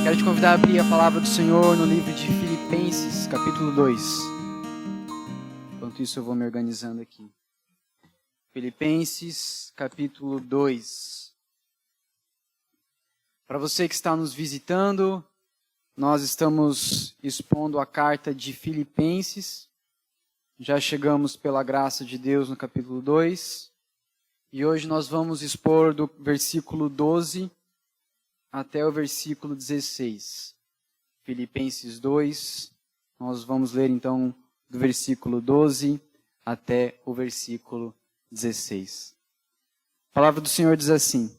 Quero te convidar a abrir a palavra do Senhor no livro de Filipenses, capítulo 2. Enquanto isso eu vou me organizando aqui. Filipenses, capítulo 2. Para você que está nos visitando, nós estamos expondo a carta de Filipenses. Já chegamos pela graça de Deus no capítulo 2. E hoje nós vamos expor do versículo 12 até o versículo 16. Filipenses 2, nós vamos ler então do versículo 12 até o versículo 16. A palavra do Senhor diz assim: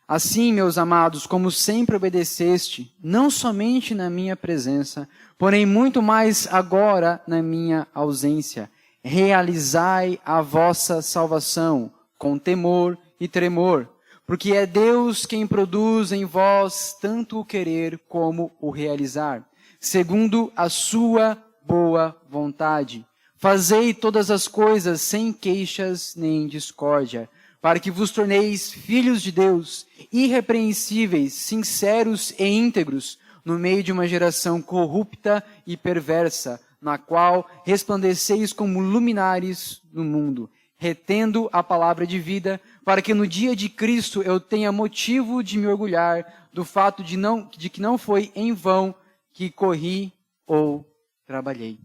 Assim, meus amados, como sempre obedeceste, não somente na minha presença, porém muito mais agora na minha ausência, realizai a vossa salvação com temor e tremor, porque é Deus quem produz em vós tanto o querer como o realizar, segundo a sua boa vontade. Fazei todas as coisas sem queixas nem discórdia, para que vos torneis filhos de Deus, irrepreensíveis, sinceros e íntegros, no meio de uma geração corrupta e perversa, na qual resplandeceis como luminares no mundo, retendo a palavra de vida, para que no dia de Cristo eu tenha motivo de me orgulhar do fato de que não foi em vão que corri ou trabalhei.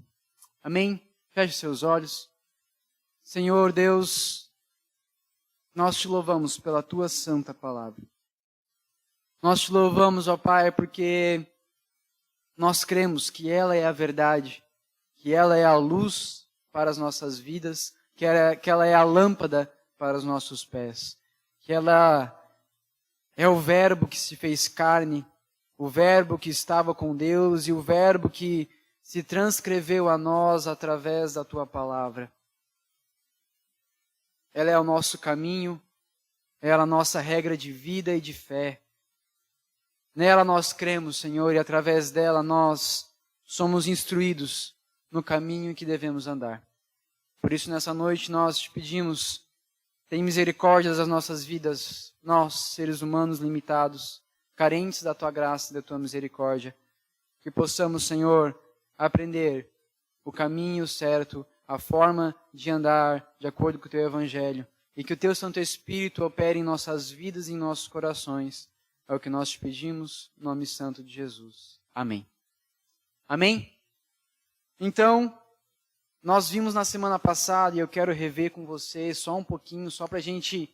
Amém? Feche seus olhos. Senhor Deus, nós te louvamos pela tua santa palavra. Nós te louvamos, ó Pai, porque nós cremos que ela é a verdade, que ela é a luz para as nossas vidas, que ela é a lâmpada para os nossos pés, que ela é o verbo que se fez carne, o verbo que estava com Deus e o verbo que se transcreveu a nós através da tua palavra. Ela é o nosso caminho, ela é a nossa regra de vida e de fé. Nela nós cremos, Senhor, e através dela nós somos instruídos no caminho que devemos andar. Por isso, nessa noite, nós te pedimos, tem misericórdia das nossas vidas, nós, seres humanos limitados, carentes da tua graça e da tua misericórdia, que possamos, Senhor, aprender o caminho certo, a forma de andar de acordo com o teu evangelho, e que o teu Santo Espírito opere em nossas vidas e em nossos corações. É o que nós te pedimos, no nome santo de Jesus. Amém. Amém? Então, nós vimos na semana passada, e eu quero rever com vocês só um pouquinho, só para a gente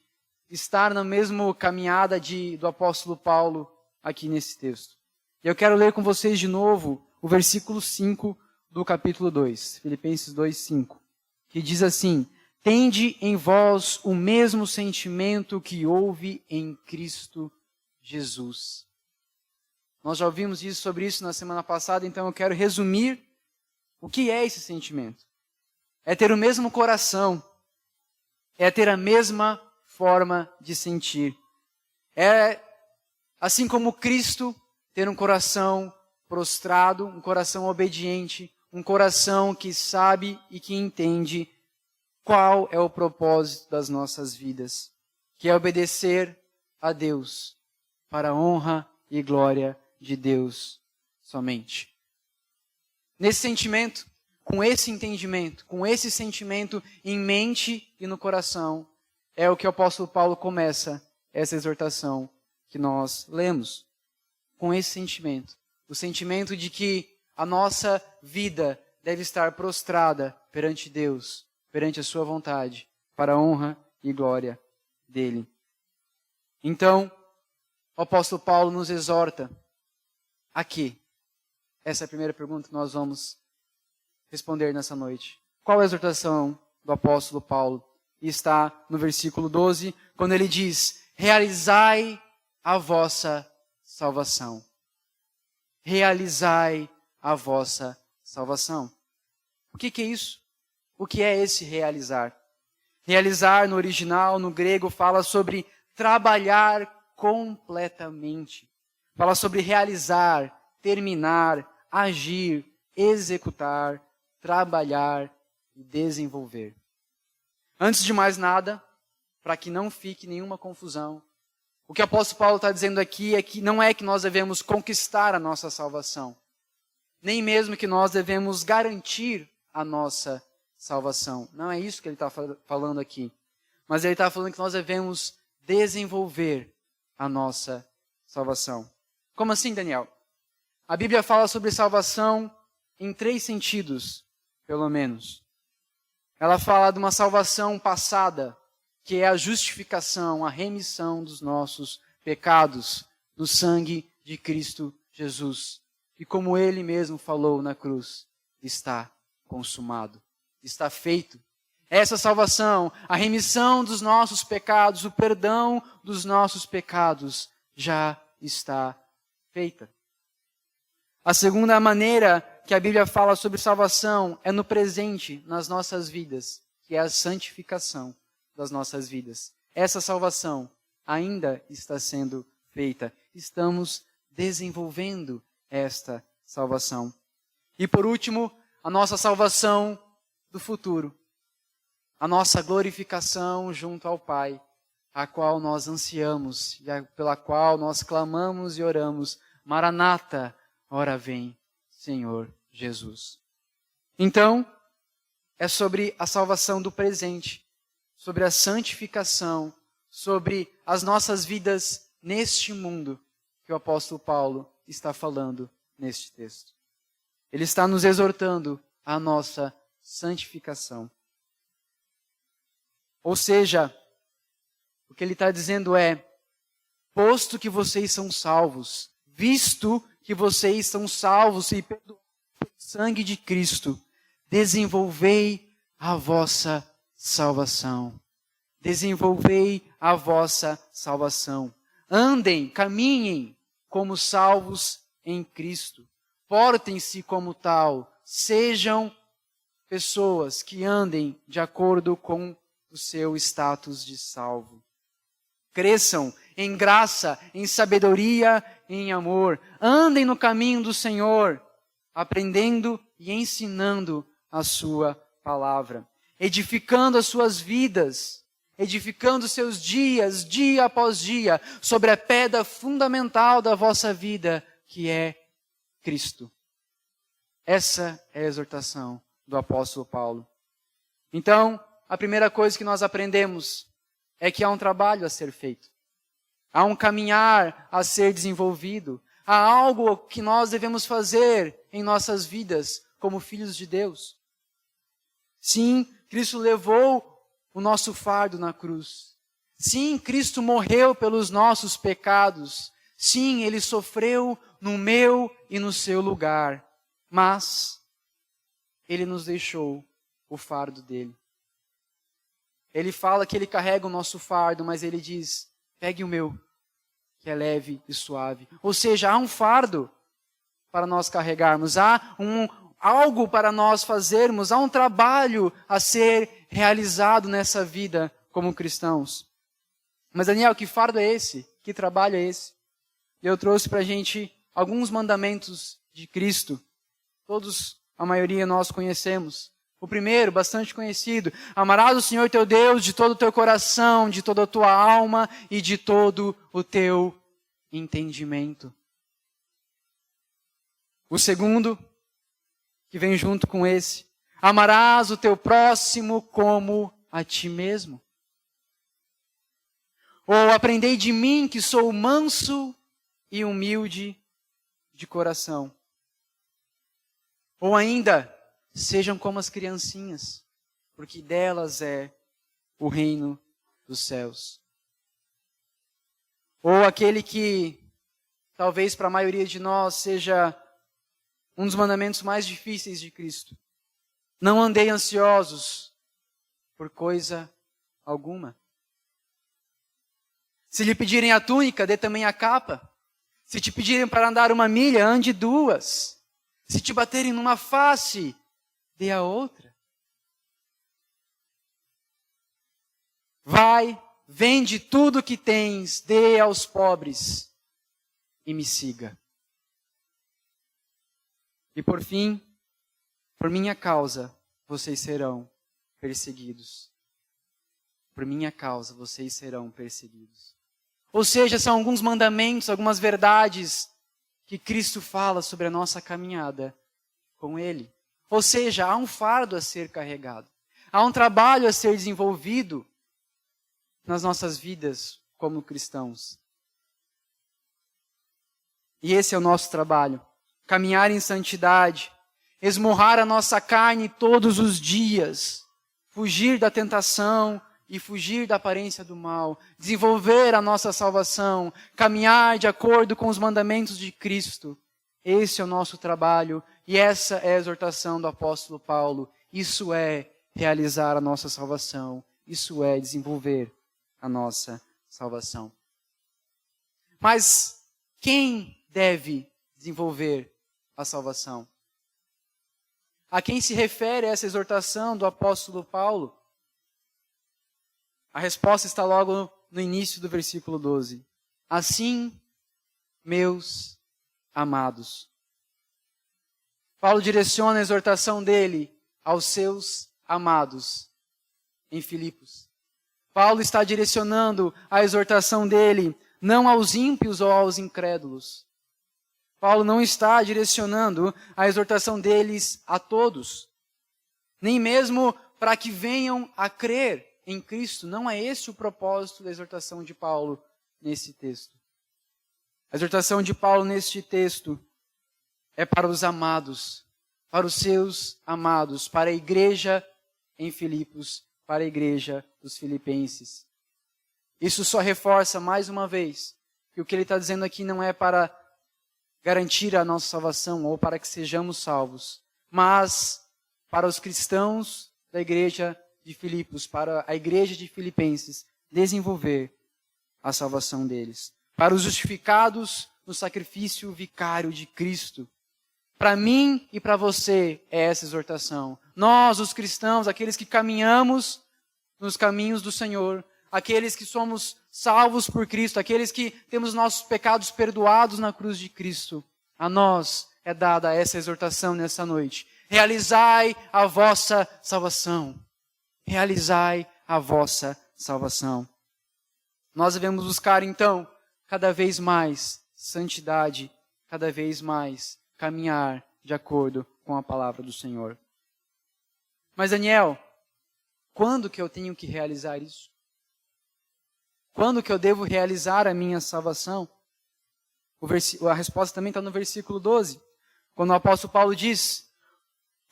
estar na mesma caminhada do apóstolo Paulo aqui nesse texto. E eu quero ler com vocês de novo o versículo 5 do capítulo 2, Filipenses 2, 5, que diz assim: Tende em vós o mesmo sentimento que houve em Cristo Jesus. Nós já ouvimos sobre isso na semana passada, então eu quero resumir o que é esse sentimento. É ter o mesmo coração, é ter a mesma forma de sentir. É, assim como Cristo, ter um coração prostrado, um coração obediente, um coração que sabe e que entende qual é o propósito das nossas vidas, que é obedecer a Deus, para a honra e glória de Deus somente. Nesse sentimento, com esse entendimento, com esse sentimento em mente e no coração, é o que o apóstolo Paulo começa essa exortação que nós lemos. Com esse sentimento, o sentimento de que a nossa vida deve estar prostrada perante Deus, perante a sua vontade, para a honra e glória dele. Então, o apóstolo Paulo nos exorta a quê? Essa é a primeira pergunta que nós vamos responder nessa noite. Qual é a exortação do apóstolo Paulo? E está no versículo 12, quando ele diz: realizai a vossa salvação. Realizai a vossa salvação. O que é isso? O que é esse realizar? Realizar no original, no grego, fala sobre trabalhar completamente. Fala sobre realizar, terminar, agir, executar, trabalhar e desenvolver. Antes de mais nada, para que não fique nenhuma confusão, O que o apóstolo Paulo está dizendo aqui é que não é que nós devemos conquistar a nossa salvação, nem mesmo que nós devemos garantir a nossa salvação. Não é isso que ele está falando aqui. Mas ele está falando que nós devemos desenvolver a nossa salvação. Como assim, Daniel? A Bíblia fala sobre salvação em 3 sentidos, pelo menos. Ela fala de uma salvação passada, que é a justificação, a remissão dos nossos pecados, no sangue de Cristo Jesus. E como ele mesmo falou na cruz, está consumado, está feito. Essa salvação, a remissão dos nossos pecados, o perdão dos nossos pecados, já está feita. A segunda maneira que a Bíblia fala sobre salvação é no presente, nas nossas vidas, que é a santificação das nossas vidas. Essa salvação ainda está sendo feita. Estamos desenvolvendo esta salvação. E por último, a nossa salvação do futuro. A nossa glorificação junto ao Pai, a qual nós ansiamos e pela qual nós clamamos e oramos. Maranata, ora vem, Senhor Jesus. Então, é sobre a salvação do presente, sobre a santificação, sobre as nossas vidas neste mundo que o apóstolo Paulo está falando neste texto. Ele está nos exortando à nossa santificação. Ou seja, o que ele está dizendo é, posto que vocês são salvos, visto que vocês são salvos e perdoados pelo sangue de Cristo, desenvolvei a vossa salvação. Desenvolvei a vossa salvação. Andem, caminhem como salvos em Cristo. Portem-se como tal. Sejam pessoas que andem de acordo com o seu status de salvo. Cresçam em graça, em sabedoria, em amor. Andem no caminho do Senhor, aprendendo e ensinando a sua palavra. Edificando as suas vidas, edificando seus dias, dia após dia, sobre a pedra fundamental da vossa vida, que é Cristo. Essa é a exortação do apóstolo Paulo. Então, a primeira coisa que nós aprendemos é que há um trabalho a ser feito. Há um caminhar a ser desenvolvido. Há algo que nós devemos fazer em nossas vidas como filhos de Deus. Sim, Cristo levou o nosso fardo na cruz. Sim, Cristo morreu pelos nossos pecados. Sim, Ele sofreu no meu e no seu lugar. Mas Ele nos deixou o fardo dele. Ele fala que Ele carrega o nosso fardo, mas Ele diz, pegue o meu, que é leve e suave. Ou seja, há um fardo para nós carregarmos, há algo para nós fazermos, há um trabalho a ser realizado nessa vida como cristãos. Mas Daniel, que fardo é esse? Que trabalho é esse? Eu trouxe para a gente alguns mandamentos de Cristo. Todos, a maioria nós conhecemos. O primeiro, bastante conhecido, amarás o Senhor teu Deus de todo o teu coração, de toda a tua alma e de todo o teu entendimento. O segundo, que vem junto com esse, amarás o teu próximo como a ti mesmo. Ou aprendei de mim que sou manso e humilde de coração. Ou ainda, sejam como as criancinhas, porque delas é o reino dos céus. Ou aquele que, talvez para a maioria de nós, seja um dos mandamentos mais difíceis de Cristo. Não andei ansiosos por coisa alguma. Se lhe pedirem a túnica, dê também a capa. Se te pedirem para andar 1 milha, ande 2. Se te baterem numa face, dê a outra. Vai, vende tudo que tens, dê aos pobres e me siga. E por fim, por minha causa, vocês serão perseguidos. Por minha causa, vocês serão perseguidos. Ou seja, são alguns mandamentos, algumas verdades que Cristo fala sobre a nossa caminhada com Ele. Ou seja, há um fardo a ser carregado. Há um trabalho a ser desenvolvido nas nossas vidas como cristãos. E esse é o nosso trabalho. Caminhar em santidade, esmurrar a nossa carne todos os dias, fugir da tentação e fugir da aparência do mal, desenvolver a nossa salvação, caminhar de acordo com os mandamentos de Cristo. Esse é o nosso trabalho e essa é a exortação do apóstolo Paulo. Isso é realizar a nossa salvação, isso é desenvolver a nossa salvação. Mas quem deve desenvolver a salvação? A quem se refere essa exortação do apóstolo Paulo? A resposta está logo no início do versículo 12. Assim, meus amados. Paulo direciona a exortação dele aos seus amados em Filipos. Paulo está direcionando a exortação dele não aos ímpios ou aos incrédulos. Paulo não está direcionando a exortação deles a todos, nem mesmo para que venham a crer em Cristo. Não é esse o propósito da exortação de Paulo nesse texto. A exortação de Paulo neste texto é para os amados, para os seus amados, para a igreja em Filipos, para a igreja dos filipenses. Isso só reforça mais uma vez que o que ele está dizendo aqui não é para garantir a nossa salvação ou para que sejamos salvos, mas para os cristãos da igreja de Filipos, para a igreja de Filipenses, desenvolver a salvação deles. Para os justificados no sacrifício vicário de Cristo. Para mim e para você é essa exortação. Nós, os cristãos, aqueles que caminhamos nos caminhos do Senhor, aqueles que somos salvos por Cristo, aqueles que temos nossos pecados perdoados na cruz de Cristo, a nós é dada essa exortação nessa noite. Realizai a vossa salvação. Realizai a vossa salvação. Nós devemos buscar, então, cada vez mais santidade, cada vez mais caminhar de acordo com a palavra do Senhor. Mas, Daniel, quando que eu tenho que realizar isso? Quando que eu devo realizar a minha salvação? A resposta também está no versículo 12, quando o apóstolo Paulo diz: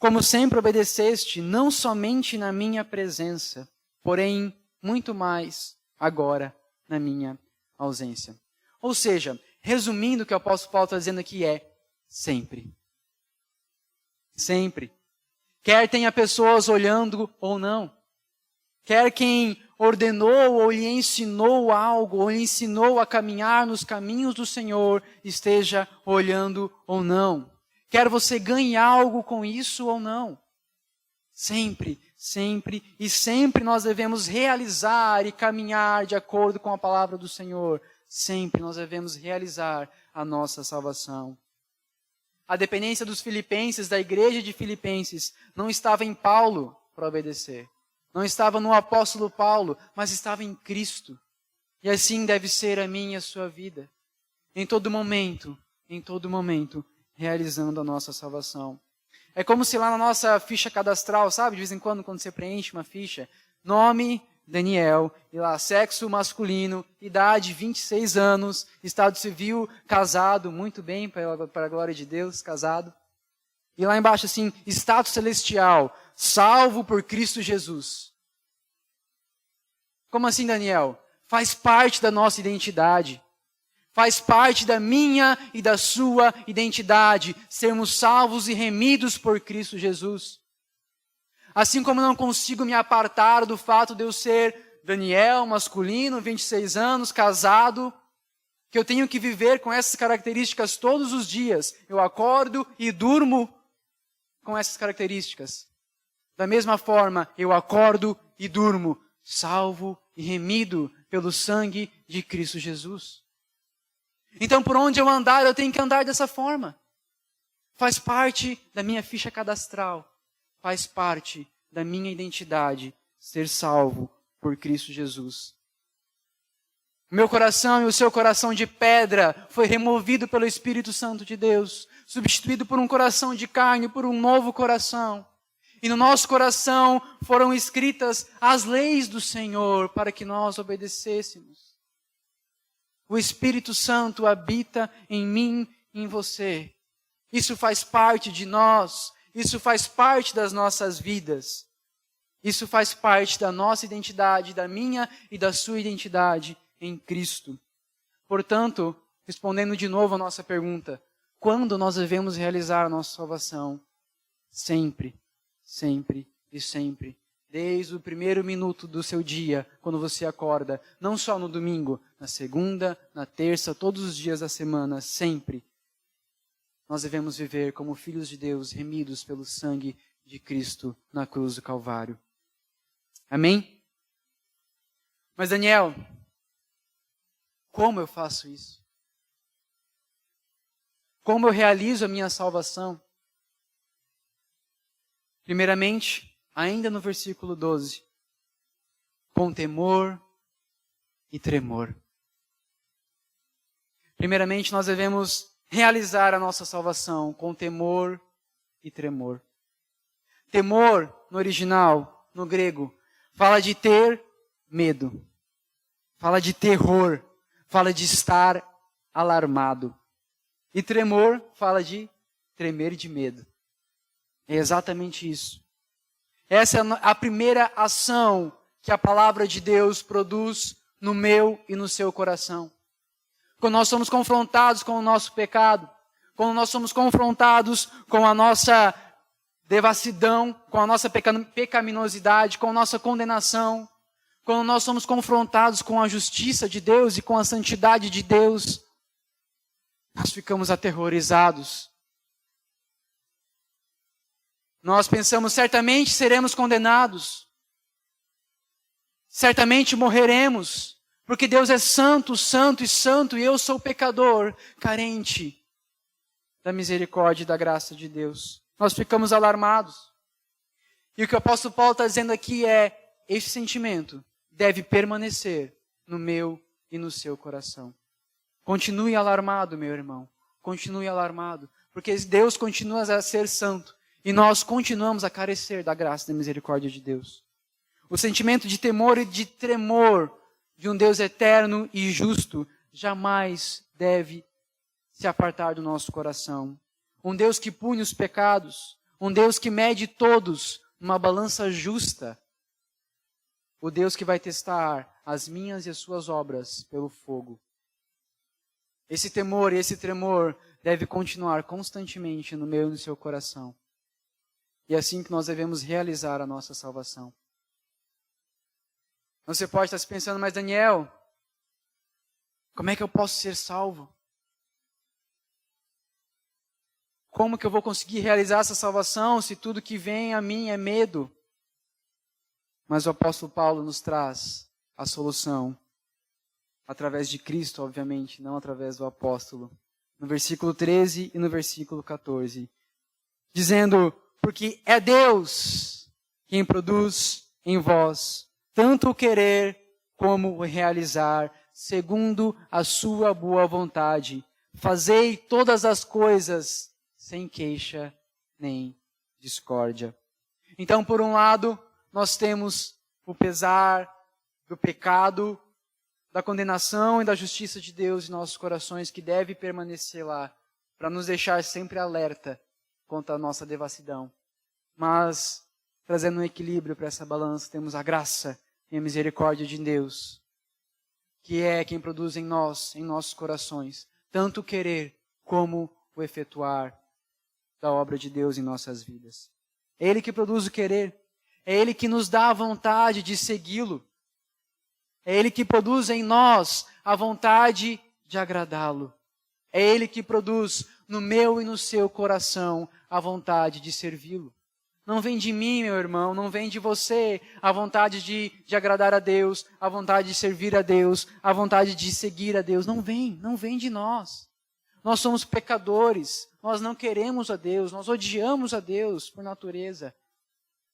como sempre obedeceste, não somente na minha presença, porém muito mais agora na minha ausência. Ou seja, resumindo o que o apóstolo Paulo está dizendo aqui é sempre. Sempre. Quer tenha pessoas olhando ou não. Quer quem ordenou ou lhe ensinou algo, ou lhe ensinou a caminhar nos caminhos do Senhor, esteja olhando ou não. Quer você ganhe algo com isso ou não. Sempre, sempre e sempre nós devemos realizar e caminhar de acordo com a palavra do Senhor. Sempre nós devemos realizar a nossa salvação. A dependência dos filipenses, da igreja de Filipenses, não estava em Paulo para obedecer. Não estava no apóstolo Paulo, mas estava em Cristo. E assim deve ser a minha e a sua vida. Em todo momento, realizando a nossa salvação. É como se lá na nossa ficha cadastral, sabe? De vez em quando você preenche uma ficha, nome, Daniel, e lá, sexo masculino, idade, 26 anos, estado civil, casado, muito bem, para a glória de Deus, casado. E lá embaixo assim, status celestial, salvo por Cristo Jesus. Como assim, Daniel? Faz parte da nossa identidade. Faz parte da minha e da sua identidade, sermos salvos e remidos por Cristo Jesus. Assim como não consigo me apartar do fato de eu ser Daniel, masculino, 26 anos, casado, que eu tenho que viver com essas características todos os dias. Eu acordo e durmo com essas características. Da mesma forma, eu acordo e durmo, salvo e remido pelo sangue de Cristo Jesus. Então, por onde eu andar, eu tenho que andar dessa forma. Faz parte da minha ficha cadastral. Faz parte da minha identidade ser salvo por Cristo Jesus. O meu coração e o seu coração de pedra foi removido pelo Espírito Santo de Deus, substituído por um coração de carne, por um novo coração. E no nosso coração foram escritas as leis do Senhor para que nós obedecêssemos. O Espírito Santo habita em mim e em você. Isso faz parte de nós, isso faz parte das nossas vidas. Isso faz parte da nossa identidade, da minha e da sua identidade em Cristo. Portanto, respondendo de novo a nossa pergunta, quando nós devemos realizar a nossa salvação? Sempre, sempre e sempre. Desde o primeiro minuto do seu dia, quando você acorda, não só no domingo, na segunda, na terça, todos os dias da semana, sempre. Nós devemos viver como filhos de Deus, remidos pelo sangue de Cristo na cruz do Calvário. Amém? Mas Daniel, como eu faço isso? Como eu realizo a minha salvação? Primeiramente, ainda no versículo 12, com temor e tremor. Primeiramente, nós devemos realizar a nossa salvação com temor e tremor. Temor, no original, no grego, fala de ter medo, fala de terror, fala de estar alarmado. E tremor fala de tremer de medo. É exatamente isso. Essa é a primeira ação que a palavra de Deus produz no meu e no seu coração. Quando nós somos confrontados com o nosso pecado, quando nós somos confrontados com a nossa devassidão, com a nossa pecaminosidade, com a nossa condenação, quando nós somos confrontados com a justiça de Deus e com a santidade de Deus, nós ficamos aterrorizados. Nós pensamos, certamente seremos condenados, certamente morreremos, porque Deus é santo, santo e santo, e eu sou pecador, carente da misericórdia e da graça de Deus. Nós ficamos alarmados. E o que o apóstolo Paulo está dizendo aqui é, esse sentimento deve permanecer no meu e no seu coração. Continue alarmado, meu irmão. Continue alarmado. Porque Deus continua a ser santo. E nós continuamos a carecer da graça e da misericórdia de Deus. O sentimento de temor e de tremor de um Deus eterno e justo jamais deve se apartar do nosso coração. Um Deus que pune os pecados. Um Deus que mede todos numa balança justa. O Deus que vai testar as minhas e as suas obras pelo fogo. Esse temor e esse tremor deve continuar constantemente no meu e no seu coração. E é assim que nós devemos realizar a nossa salvação. Você pode estar se pensando, mas Daniel, como é que eu posso ser salvo? Como que eu vou conseguir realizar essa salvação se tudo que vem a mim é medo? Mas o apóstolo Paulo nos traz a solução através de Cristo, obviamente, não através do apóstolo. No versículo 13 e no versículo 14. Dizendo, porque é Deus quem produz em vós tanto o querer como o realizar, segundo a sua boa vontade. Fazei todas as coisas sem queixa nem discórdia. Então, por um lado, nós temos o pesar do pecado, da condenação e da justiça de Deus em nossos corações, que deve permanecer lá, para nos deixar sempre alerta contra a nossa devassidão. Mas, trazendo um equilíbrio para essa balança, temos a graça e a misericórdia de Deus, que é quem produz em nós, em nossos corações, tanto o querer como o efetuar da obra de Deus em nossas vidas. É Ele que produz o querer, é Ele que nos dá a vontade de segui-lo, é Ele que produz em nós a vontade de agradá-lo. É Ele que produz no meu e no seu coração a vontade de servi-lo. Não vem de mim, meu irmão, não vem de você a vontade de agradar a Deus, a vontade de servir a Deus, a vontade de seguir a Deus. Não vem de nós. Nós somos pecadores, nós não queremos a Deus, nós odiamos a Deus por natureza.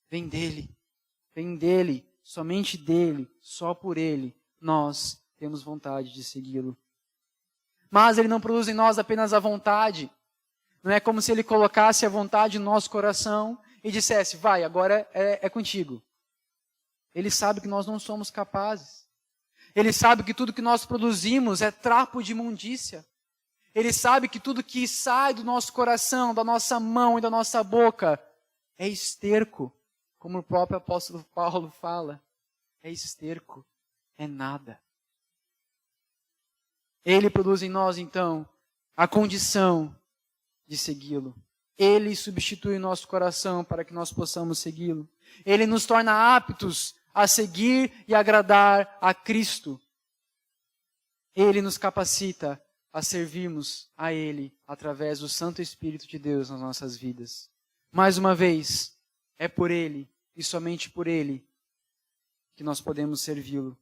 Vem dele, somente dele, só por ele, nós temos vontade de segui-lo. Mas Ele não produz em nós apenas a vontade. Não é como se Ele colocasse a vontade no nosso coração e dissesse, vai, agora é contigo. Ele sabe que nós não somos capazes. Ele sabe que tudo que nós produzimos é trapo de imundícia. Ele sabe que tudo que sai do nosso coração, da nossa mão e da nossa boca é esterco. Como o próprio apóstolo Paulo fala, é esterco, é nada. Ele produz em nós, então, a condição de segui-lo. Ele substitui o nosso coração para que nós possamos segui-lo. Ele nos torna aptos a seguir e agradar a Cristo. Ele nos capacita a servirmos a Ele através do Santo Espírito de Deus nas nossas vidas. Mais uma vez, é por Ele e somente por Ele que nós podemos servi-lo.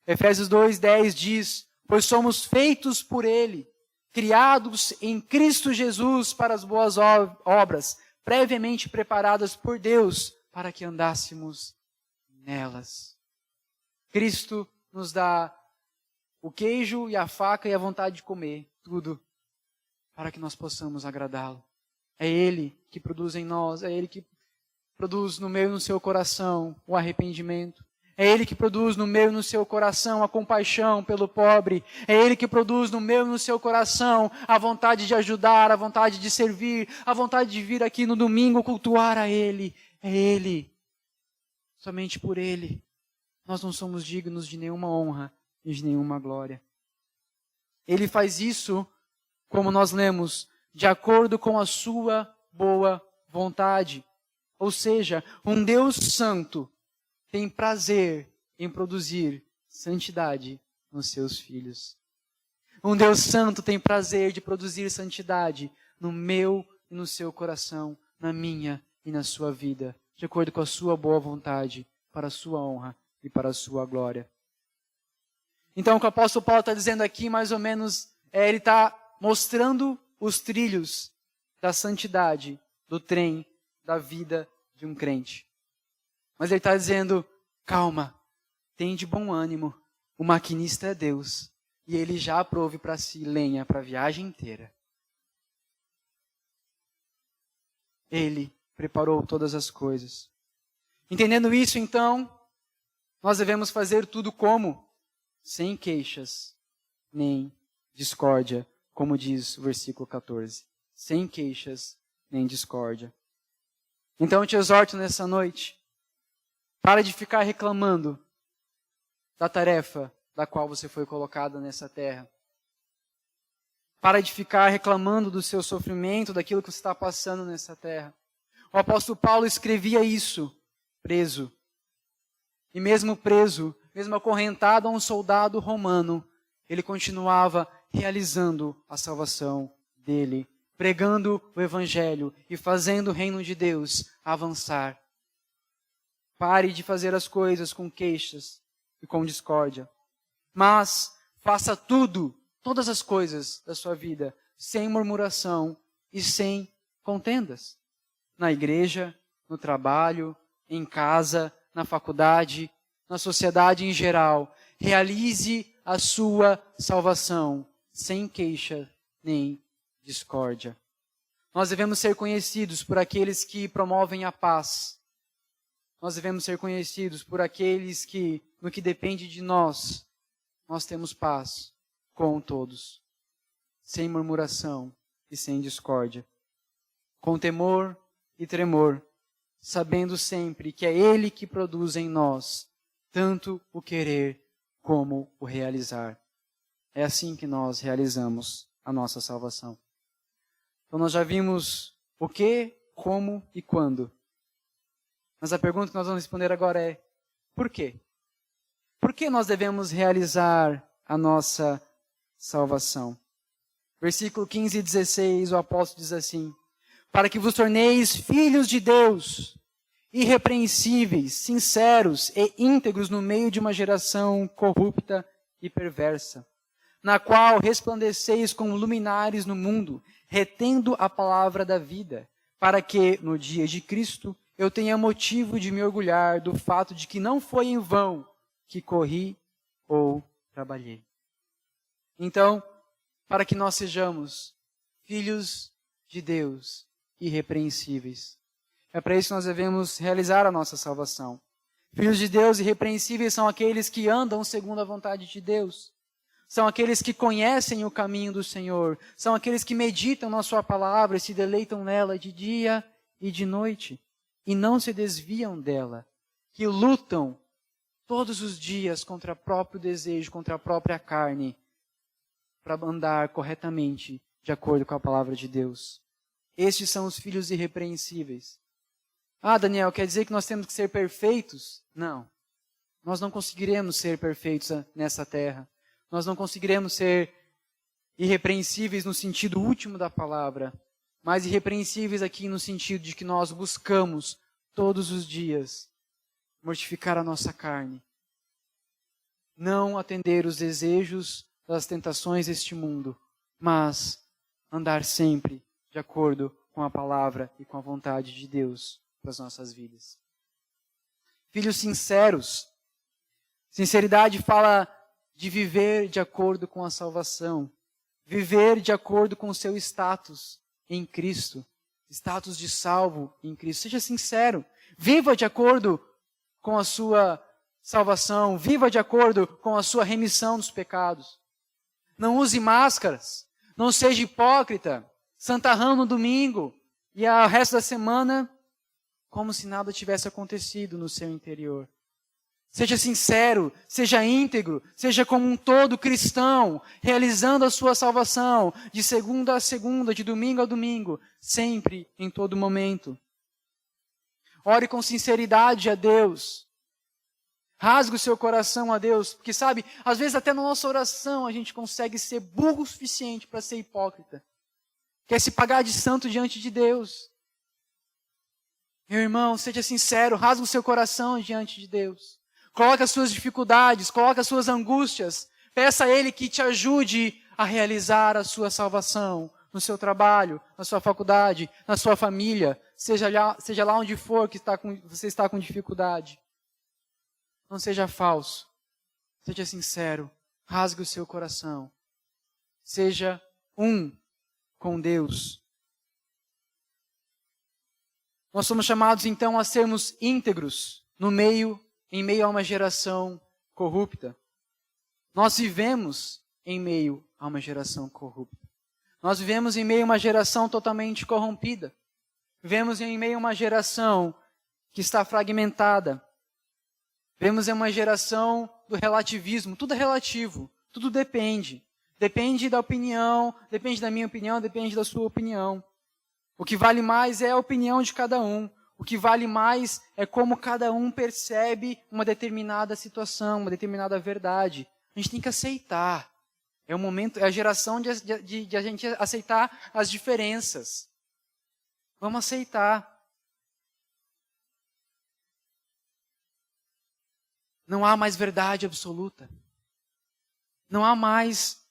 Efésios 2:10 diz, pois somos feitos por Ele, criados em Cristo Jesus para as boas obras, previamente preparadas por Deus para que andássemos nelas. Cristo nos dá o queijo e a faca e a vontade de comer, tudo, para que nós possamos agradá-lo. É Ele que produz em nós, é Ele que produz no meu e no seu coração o arrependimento. É Ele que produz no meu e no seu coração a compaixão pelo pobre. É Ele que produz no meu e no seu coração a vontade de ajudar, a vontade de servir, a vontade de vir aqui no domingo cultuar a Ele. É Ele. Somente por Ele. Nós não somos dignos de nenhuma honra e de nenhuma glória. Ele faz isso, como nós lemos, de acordo com a sua boa vontade. Ou seja, um Deus santo tem prazer em produzir santidade nos seus filhos. Um Deus santo tem prazer de produzir santidade no meu e no seu coração, na minha e na sua vida, de acordo com a sua boa vontade, para a sua honra e para a sua glória. Então, o que o apóstolo Paulo está dizendo aqui, mais ou menos, ele está mostrando os trilhos da santidade, do trem da vida de um crente. Mas ele está dizendo, calma, tem de bom ânimo, o maquinista é Deus, e Ele já aprove para si lenha para a viagem inteira. Ele preparou todas as coisas. Entendendo isso, então, nós devemos fazer tudo como? Sem queixas, nem discórdia, como diz o versículo 14. Sem queixas, nem discórdia. Então eu te exorto nessa noite, para de ficar reclamando da tarefa da qual você foi colocada nessa terra. Para de ficar reclamando do seu sofrimento, daquilo que você está passando nessa terra. O apóstolo Paulo escrevia isso, preso. E mesmo preso, mesmo acorrentado a um soldado romano, ele continuava realizando a salvação dele, pregando o evangelho e fazendo o reino de Deus avançar. Pare de fazer as coisas com queixas e com discórdia. Mas faça tudo, todas as coisas da sua vida, sem murmuração e sem contendas. Na igreja, no trabalho, em casa, na faculdade, na sociedade em geral. Realize a sua salvação sem queixa nem discórdia. Nós devemos ser conhecidos por aqueles que promovem a paz. Nós devemos ser conhecidos por aqueles que, no que depende de nós, nós temos paz com todos, sem murmuração e sem discórdia, com temor e tremor, sabendo sempre que é Ele que produz em nós tanto o querer como o realizar. É assim que nós realizamos a nossa salvação. Então nós já vimos o que, como e quando. Mas a pergunta que nós vamos responder agora é, por quê? Por que nós devemos realizar a nossa salvação? Versículo 15 e 16, o apóstolo diz assim, para que vos torneis filhos de Deus, irrepreensíveis, sinceros e íntegros no meio de uma geração corrupta e perversa, na qual resplandeceis como luminares no mundo, retendo a palavra da vida, para que, no dia de Cristo, eu tenha motivo de me orgulhar do fato de que não foi em vão que corri ou trabalhei. Então, para que nós sejamos filhos de Deus irrepreensíveis, é para isso que nós devemos realizar a nossa salvação. Filhos de Deus irrepreensíveis são aqueles que andam segundo a vontade de Deus. São aqueles que conhecem o caminho do Senhor. São aqueles que meditam na sua palavra e se deleitam nela de dia e de noite. E não se desviam dela. Que lutam todos os dias contra o próprio desejo, contra a própria carne, para andar corretamente de acordo com a palavra de Deus. Estes são os filhos irrepreensíveis. Ah, Daniel, quer dizer que nós temos que ser perfeitos? Não. Nós não conseguiremos ser perfeitos nessa terra. Nós não conseguiremos ser irrepreensíveis no sentido último da palavra, mas irrepreensíveis aqui no sentido de que nós buscamos todos os dias mortificar a nossa carne, não atender os desejos das tentações deste mundo, mas andar sempre de acordo com a palavra e com a vontade de Deus para as nossas vidas. Filhos sinceros. Sinceridade fala de viver de acordo com a salvação, viver de acordo com o seu status em Cristo, status de salvo em Cristo. Seja sincero, viva de acordo com a sua salvação, viva de acordo com a sua remissão dos pecados. Não use máscaras, não seja hipócrita, santarrão no domingo e o resto da semana como se nada tivesse acontecido no seu interior. Seja sincero, seja íntegro, seja como um todo cristão, realizando a sua salvação de segunda a segunda, de domingo a domingo, sempre, em todo momento. Ore com sinceridade a Deus. Rasgue o seu coração a Deus, porque sabe, às vezes até na nossa oração a gente consegue ser burro o suficiente para ser hipócrita. Quer se pagar de santo diante de Deus. Meu irmão, seja sincero, rasgue o seu coração diante de Deus. Coloque as suas dificuldades, coloque as suas angústias. Peça a Ele que te ajude a realizar a sua salvação no seu trabalho, na sua faculdade, na sua família, seja lá onde for que você está com dificuldade. Não seja falso, seja sincero, rasgue o seu coração. Seja um com Deus. Nós somos chamados então a sermos íntegros em meio a uma geração corrupta. Nós vivemos em meio a uma geração corrupta. Nós vivemos em meio a uma geração totalmente corrompida. Vivemos em meio a uma geração que está fragmentada. Vivemos em uma geração do relativismo. Tudo é relativo, tudo depende. Depende da opinião, depende da minha opinião, depende da sua opinião. O que vale mais é a opinião de cada um. O que vale mais é como cada um percebe uma determinada situação, uma determinada verdade. A gente tem que aceitar. É o momento, é a geração de a gente aceitar as diferenças. Vamos aceitar. Não há mais verdade absoluta. Não há mais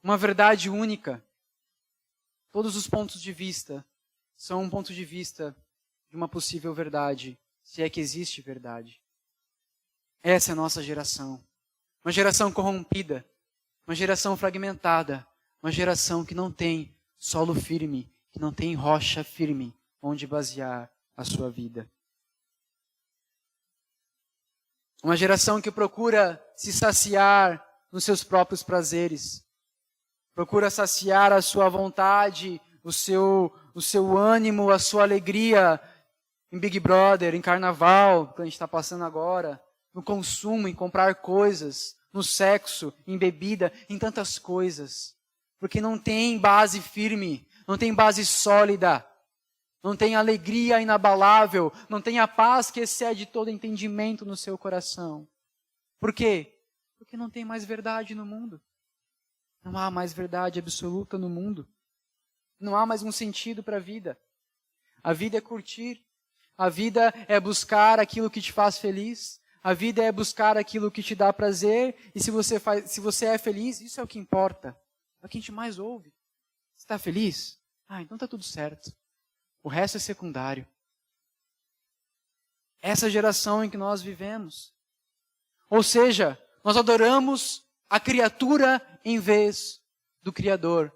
uma verdade única. Todos os pontos de vista são um ponto de vista de uma possível verdade, se é que existe verdade. Essa é a nossa geração. Uma geração corrompida, uma geração fragmentada, uma geração que não tem solo firme, que não tem rocha firme onde basear a sua vida. Uma geração que procura se saciar nos seus próprios prazeres, procura saciar a sua vontade, o seu ânimo, a sua alegria em Big Brother, em carnaval, que a gente está passando agora, no consumo, em comprar coisas, no sexo, em bebida, em tantas coisas. Porque não tem base firme, não tem base sólida, não tem alegria inabalável, não tem a paz que excede todo entendimento no seu coração. Por quê? Porque não tem mais verdade no mundo. Não há mais verdade absoluta no mundo. Não há mais um sentido para a vida. A vida é curtir. A vida é buscar aquilo que te faz feliz. A vida é buscar aquilo que te dá prazer. E se você é feliz, isso é o que importa. É o que a gente mais ouve. Você está feliz? Ah, então está tudo certo. O resto é secundário. Essa geração em que nós vivemos. Ou seja, nós adoramos a criatura em vez do Criador.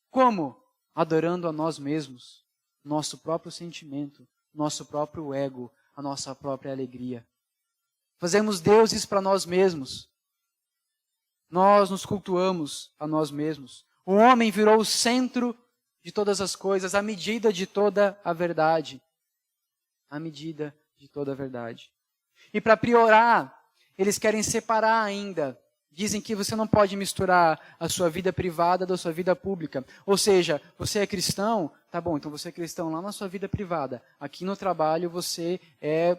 Como? Adorando a nós mesmos, nosso próprio sentimento, nosso próprio ego, a nossa própria alegria. Fazemos deuses para nós mesmos. Nós nos cultuamos a nós mesmos. O homem virou o centro de todas as coisas, a medida de toda a verdade. A medida de toda a verdade. E para piorar, eles querem separar ainda. Dizem que você não pode misturar a sua vida privada da sua vida pública. Ou seja, você é cristão, tá bom, então você é cristão lá na sua vida privada. Aqui no trabalho você é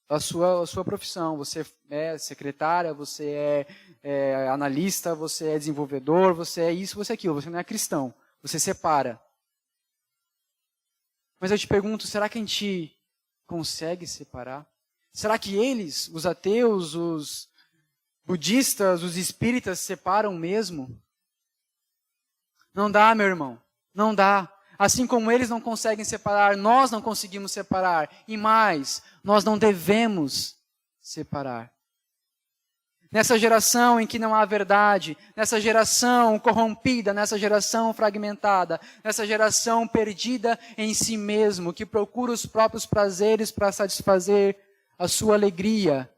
a sua profissão. Você é secretária, você é analista, você é desenvolvedor, você é isso, você é aquilo. Você não é cristão. Você separa. Mas eu te pergunto, será que a gente consegue separar? Será que eles, os ateus, os budistas, os espíritas, separam mesmo? Não dá, meu irmão. Não dá. Assim como eles não conseguem separar, nós não conseguimos separar. E mais, nós não devemos separar. Nessa geração em que não há verdade, nessa geração corrompida, nessa geração fragmentada, nessa geração perdida em si mesmo, que procura os próprios prazeres para satisfazer a sua alegria,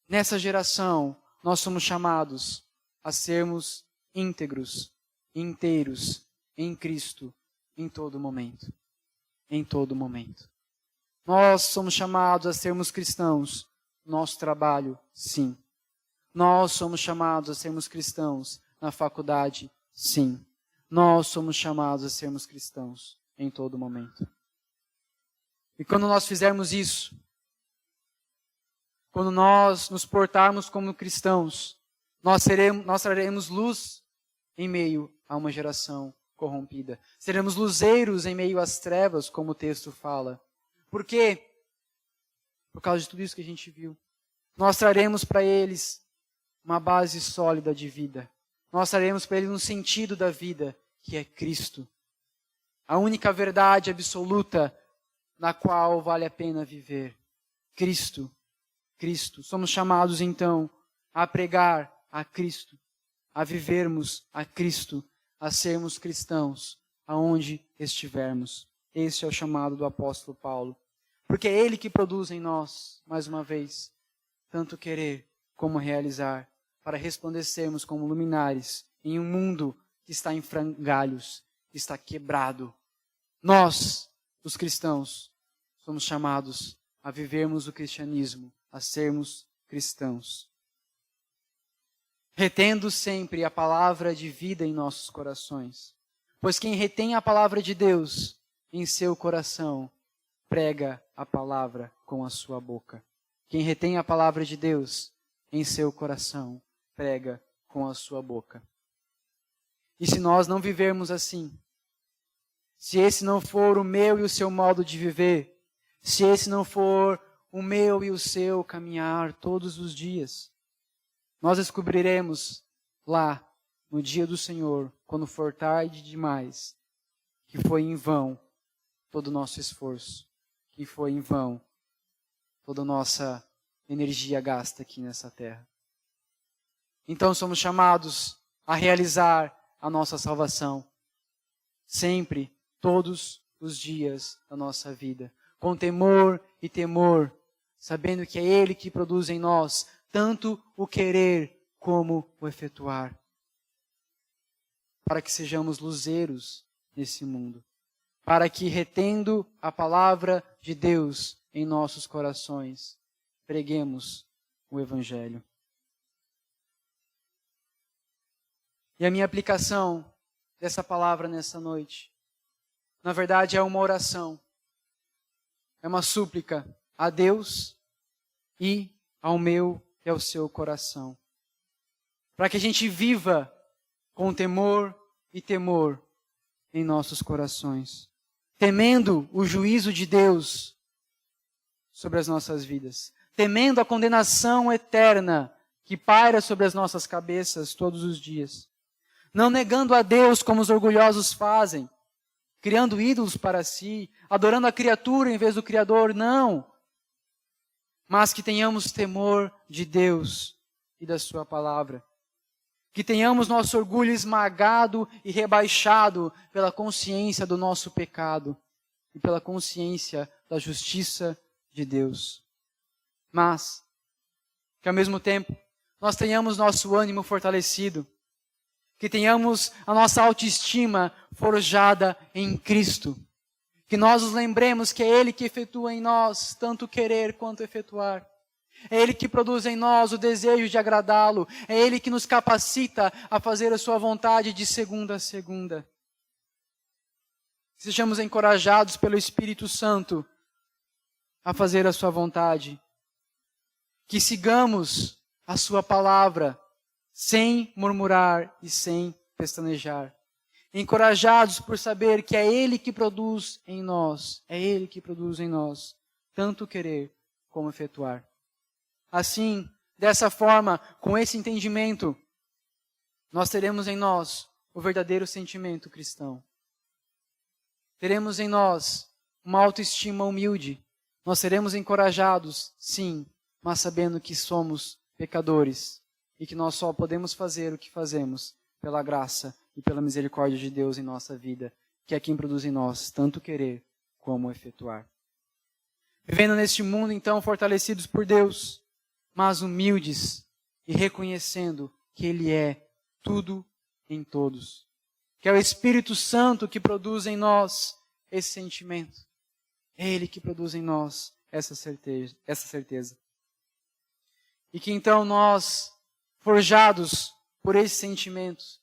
nessa geração nós somos chamados a sermos íntegros, inteiros em Cristo, em todo momento. Em todo momento. Nós somos chamados a sermos cristãos. Nosso trabalho, sim. Nós somos chamados a sermos cristãos na faculdade, sim. Nós somos chamados a sermos cristãos em todo momento. E quando nós fizermos isso, quando nós nos portarmos como cristãos, nós traremos luz em meio a uma geração corrompida. Seremos luzeiros em meio às trevas, como o texto fala. Por quê? Por causa de tudo isso que a gente viu. Nós traremos para eles uma base sólida de vida. Nós traremos para eles um sentido da vida, que é Cristo. A única verdade absoluta na qual vale a pena viver. Cristo. Cristo. Somos chamados, então, a pregar a Cristo, a vivermos a Cristo, a sermos cristãos, aonde estivermos. Esse é o chamado do apóstolo Paulo. Porque é ele que produz em nós, mais uma vez, tanto querer como realizar, para resplandecermos como luminares em um mundo que está em frangalhos, que está quebrado. Nós, os cristãos, somos chamados a vivermos o cristianismo, a sermos cristãos. Retendo sempre a palavra de vida em nossos corações. Pois quem retém a palavra de Deus em seu coração, prega a palavra com a sua boca. Quem retém a palavra de Deus em seu coração, prega com a sua boca. E se nós não vivermos assim, se esse não for o meu e o seu modo de viver, se esse não for o meu e o seu caminhar todos os dias, nós descobriremos lá, no dia do Senhor, quando for tarde demais, que foi em vão todo o nosso esforço, que foi em vão toda a nossa energia gasta aqui nessa terra. Então somos chamados a realizar a nossa salvação, sempre, todos os dias da nossa vida, com temor e temor, sabendo que é Ele que produz em nós tanto o querer como o efetuar, para que sejamos luzeiros nesse mundo, para que, retendo a palavra de Deus em nossos corações, preguemos o Evangelho. E a minha aplicação dessa palavra nessa noite, na verdade, é uma oração, é uma súplica a Deus e ao meu e ao seu coração. Para que a gente viva com temor e temor em nossos corações, temendo o juízo de Deus sobre as nossas vidas, temendo a condenação eterna que paira sobre as nossas cabeças todos os dias. Não negando a Deus como os orgulhosos fazem, criando ídolos para si, adorando a criatura em vez do Criador, não. Mas que tenhamos temor de Deus e da sua palavra. Que tenhamos nosso orgulho esmagado e rebaixado pela consciência do nosso pecado e pela consciência da justiça de Deus. Mas que ao mesmo tempo nós tenhamos nosso ânimo fortalecido, que tenhamos a nossa autoestima forjada em Cristo, que nós nos lembremos que é Ele que efetua em nós tanto querer quanto efetuar. É Ele que produz em nós o desejo de agradá-lo. É Ele que nos capacita a fazer a sua vontade de segunda a segunda. Sejamos encorajados pelo Espírito Santo a fazer a sua vontade. Que sigamos a sua palavra sem murmurar e sem pestanejar. Encorajados por saber que é Ele que produz em nós. É Ele que produz em nós tanto querer como efetuar. Assim, dessa forma, com esse entendimento, nós teremos em nós o verdadeiro sentimento cristão. Teremos em nós uma autoestima humilde. Nós seremos encorajados, sim, mas sabendo que somos pecadores e que nós só podemos fazer o que fazemos pela graça e pela misericórdia de Deus em nossa vida, que é quem produz em nós tanto querer como efetuar. Vivendo neste mundo, então, fortalecidos por Deus, mas humildes e reconhecendo que Ele é tudo em todos. Que é o Espírito Santo que produz em nós esse sentimento. É Ele que produz em nós essa certeza. E que então nós, forjados por esses sentimentos,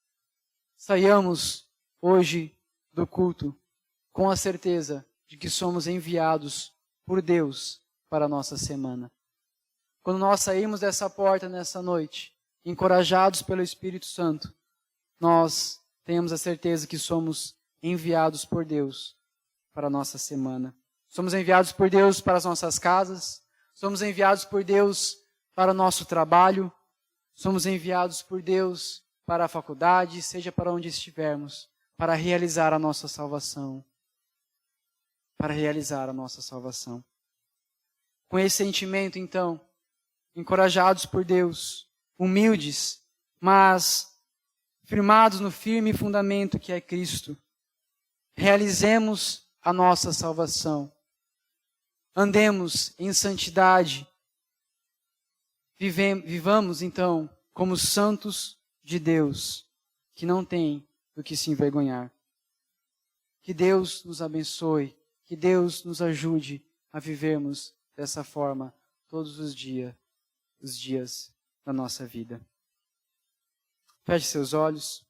saiamos hoje do culto com a certeza de que somos enviados por Deus para a nossa semana. Quando nós saímos dessa porta nessa noite, encorajados pelo Espírito Santo, nós tenhamos a certeza que somos enviados por Deus para a nossa semana. Somos enviados por Deus para as nossas casas, somos enviados por Deus para o nosso trabalho, somos enviados por Deus para a faculdade, seja para onde estivermos, para realizar a nossa salvação. Para realizar a nossa salvação. Com esse sentimento, então, encorajados por Deus, humildes, mas firmados no firme fundamento que é Cristo, realizemos a nossa salvação. Andemos em santidade. Vivamos, então, como santos de Deus, que não tem do que se envergonhar. Que Deus nos abençoe, que Deus nos ajude a vivermos dessa forma todos os dias da nossa vida. Feche seus olhos.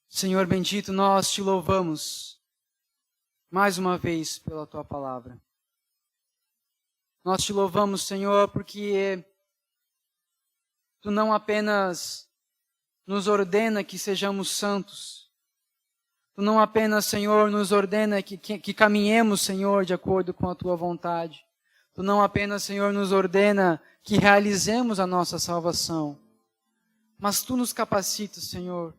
Senhor bendito, nós te louvamos mais uma vez pela tua palavra. Nós te louvamos, Senhor, porque tu não apenas nos ordena que sejamos santos, tu não apenas, Senhor, nos ordena que caminhemos, Senhor, de acordo com a tua vontade. Tu não apenas, Senhor, nos ordena que realizemos a nossa salvação, mas tu nos capacitas, Senhor.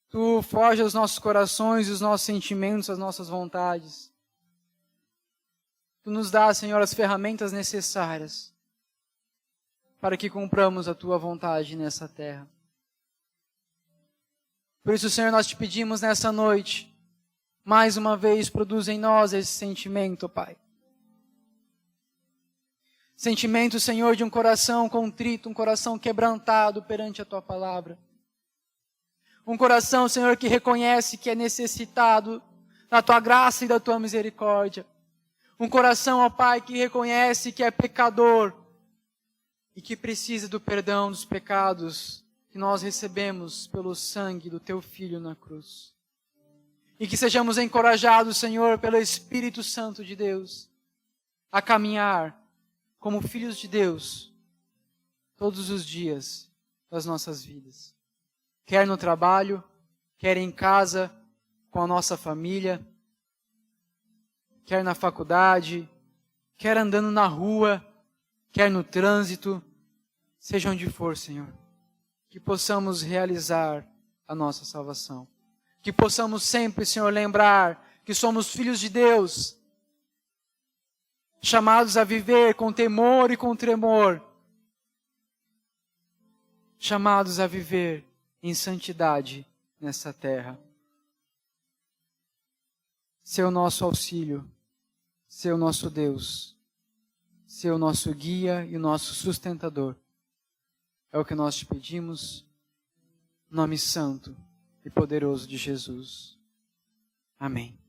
Tu forja os nossos corações, os nossos sentimentos, as nossas vontades. Tu nos dá, Senhor, as ferramentas necessárias para que cumpramos a tua vontade nessa terra. Por isso, Senhor, nós te pedimos nessa noite, mais uma vez, produz em nós esse sentimento, Pai. Sentimento, Senhor, de um coração contrito, um coração quebrantado perante a tua palavra. Um coração, Senhor, que reconhece que é necessitado da tua graça e da tua misericórdia. Um coração, ó Pai, que reconhece que é pecador e que precisa do perdão dos pecados que nós recebemos pelo sangue do teu Filho na cruz. E que sejamos encorajados, Senhor, pelo Espírito Santo de Deus, a caminhar como filhos de Deus todos os dias das nossas vidas. Quer no trabalho, quer em casa, com a nossa família, quer na faculdade, quer andando na rua, quer no trânsito, seja onde for, Senhor. Que possamos realizar a nossa salvação. Que possamos sempre, Senhor, lembrar que somos filhos de Deus chamados a viver com temor e com tremor, chamados a viver em santidade nessa terra. Ser o nosso auxílio, ser o nosso Deus, ser o nosso guia e o nosso sustentador. É o que nós te pedimos, no nome santo e poderoso de Jesus. Amém.